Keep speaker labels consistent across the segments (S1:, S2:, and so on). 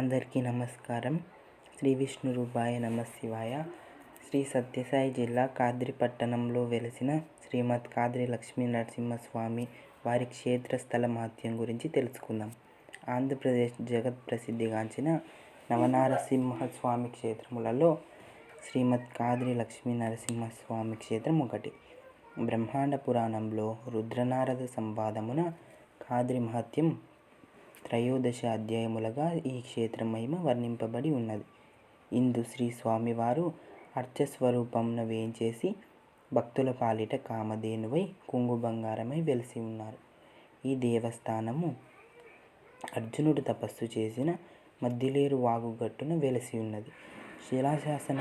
S1: అందరికీ నమస్కారం. శ్రీ విష్ణు రూపాయ నమశివాయ. శ్రీ సత్యసాయి జిల్లా కాద్రి పట్టణంలో వెలిసిన శ్రీమద్ కాద్రి లక్ష్మీ నరసింహస్వామి వారి క్షేత్రస్థల మహత్యం గురించి తెలుసుకుందాం. ఆంధ్రప్రదేశ్ జగత్ ప్రసిద్ధిగాంచిన నవనారసింహస్వామి క్షేత్రములలో శ్రీమద్ కాద్రి లక్ష్మీ నరసింహస్వామి క్షేత్రం ఒకటి. బ్రహ్మాండ పురాణంలో రుద్రనారద సంవాదమున కాద్రి మహత్యం 13 అధ్యాయములుగా ఈ క్షేత్ర మహిమ వర్ణింపబడి ఉన్నది. ఇందు శ్రీ స్వామివారు అర్చస్వరూపంన వేంచేసి భక్తుల పాలిట కామధేనువై కొంగు బంగారమై వెలిసి ఉన్నారు. ఈ దేవస్థానము అర్జునుడు తపస్సు చేసిన మద్దిలేరు వాగుగట్టున వెలిసి ఉన్నది. శిలాశాసన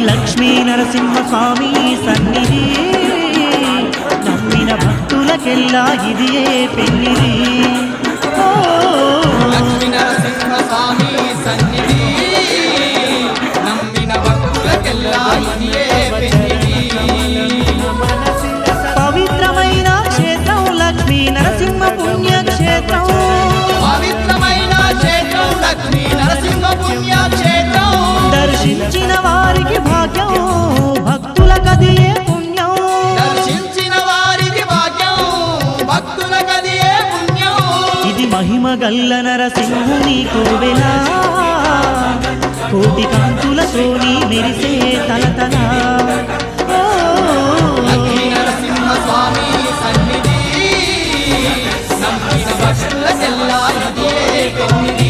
S2: లక్ష్మీ నరసింహస్వామి సన్నిధి, నమ్మిన భక్తులకెల్లా ఇదియే పెన్నిది.
S3: లక్ష్మీ నరసింహస్వామి సన్నిధి, నమ్మిన భక్తులకెల్లా ఇదియే పెన్నిది.
S2: పవిత్రమైన క్షేత్రం లక్ష్మీ నరసింహ పుణ్యక్షేత్రం.
S3: పవిత్రమైన క్షేత్రం లక్ష్మీ నరసింహ పుణ్యక్షేత్రం.
S2: దర్శించిన వారికి భాగ్యం, భక్తులకదియే పుణ్యం.
S3: దర్శించిన వారికి భాగ్యం, భక్తులకదియే పుణ్యం.
S2: ఇది మహిమ గల్ల నరసింహుని కోవెలా, కోటి కాంతులతోని మెరిసే తలతల.
S3: లక్ష్మీ నరసింహస్వామి సన్నిధి, నమ్మిన భక్తులకెల్లా ఇదియే పెన్నిది.